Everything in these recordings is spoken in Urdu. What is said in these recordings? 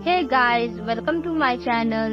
Hey guys, welcome to my channel.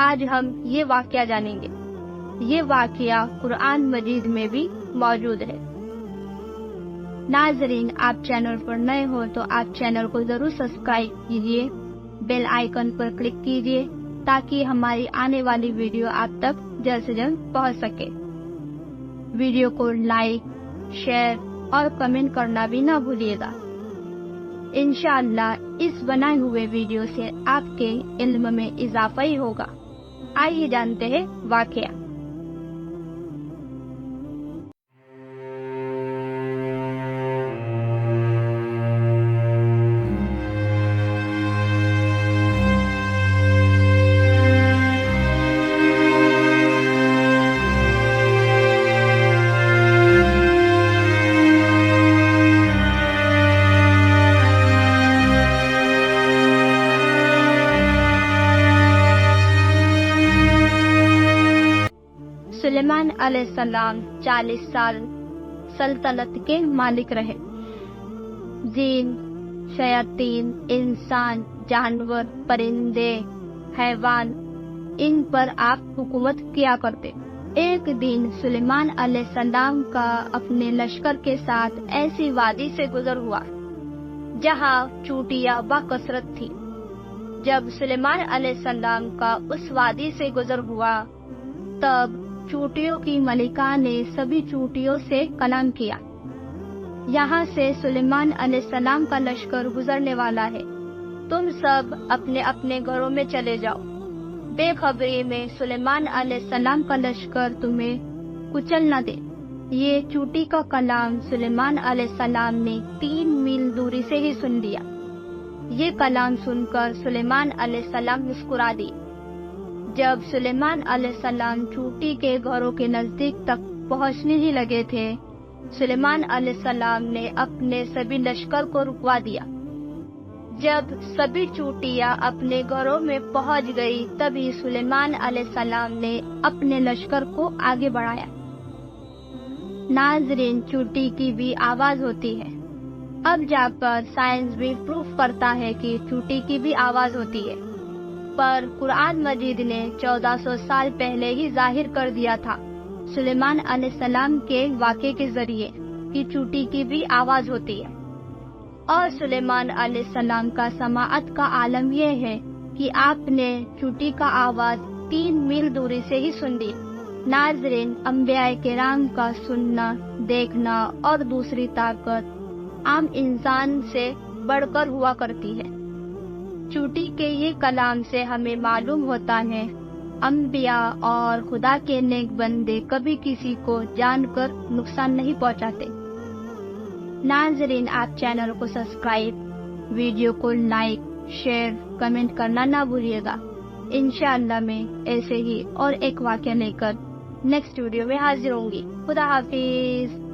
آج ہم یہ واقعہ جانیں گے۔ یہ واقعہ قرآن مجید میں بھی موجود ہے۔ ناظرین، آپ چینل پر نئے ہو تو آپ چینل کو ضرور سبسکرائب کیجئے، بیل آئیکن پر کلک کیجئے تاکہ ہماری آنے والی ویڈیو آپ تک جلد سے جلد پہنچ سکے۔ ویڈیو کو لائک، شیئر اور کمنٹ کرنا بھی نہ بھولیے گا۔ انشاءاللہ اس بنائے ہوئے ویڈیو سے آپ کے علم میں اضافہ ہی ہوگا۔ آئیے جانتے ہیں واقعہ۔ سلیمان علیہ السلام 40 سال سلطنت کے مالک رہے۔ جن، شیاطین، انسان، جانور، پرندے، حیوان، ان پر آپ حکومت کیا کرتے۔ ایک دن سلیمان علیہ السلام کا اپنے لشکر کے ساتھ ایسی وادی سے گزر ہوا جہاں چونٹیاں بکثرت تھی۔ جب سلیمان علیہ السلام کا اس وادی سے گزر ہوا تب چونٹیوں کی ملکہ نے سبھی چونٹیوں سے کلام کیا، یہاں سے سلیمان علیہ السلام کا لشکر گزرنے والا ہے، تم سب اپنے اپنے گھروں میں چلے جاؤ۔ بے خبری میں سلیمان علیہ السلام کا لشکر تمہیں کچل نہ دے۔ یہ چونٹی کا کلام سلیمان علیہ السلام نے 3 میل دوری سے ہی سن لیا۔ یہ کلام سن کر سلیمان علیہ السلام مسکرا دیے۔ جب سلیمان علیہ السلام چونٹی کے گھروں کے نزدیک تک پہنچنے ہی لگے تھے، سلیمان علیہ السلام نے اپنے سبھی لشکر کو رکوا دیا۔ جب سبھی چونٹیاں اپنے گھروں میں پہنچ گئی تبھی سلیمان علیہ السلام نے اپنے لشکر کو آگے بڑھایا۔ ناظرین، چونٹی کی بھی آواز ہوتی ہے۔ اب جا کر سائنس بھی پروف کرتا ہے کہ چونٹی کی بھی آواز ہوتی ہے، پر قرآن مجید نے 1400 سال پہلے ہی ظاہر کر دیا تھا سلیمان علیہ السلام کے واقعے کے ذریعے کہ چونٹی کی بھی آواز ہوتی ہے۔ اور سلیمان علیہ السلام کا سماعت کا عالم یہ ہے کہ آپ نے چونٹی کا آواز 3 میل دوری سے ہی سن لی۔ ناظرین، انبیاء کرام کا سننا، دیکھنا اور دوسری طاقت عام انسان سے بڑھ کر ہوا کرتی ہے۔ چونٹی کے یہ کلام سے ہمیں معلوم ہوتا ہے انبیاء اور خدا کے نیک بندے کبھی کسی کو جان کر نقصان نہیں پہنچاتے۔ ناظرین، آپ چینل کو سبسکرائب، ویڈیو کو لائک، شیئر، کمنٹ کرنا نہ بھولیے گا۔ انشاءاللہ میں ایسے ہی اور ایک واقعہ لے کر نیکسٹ ویڈیو میں حاضر ہوں گی۔ خدا حافظ۔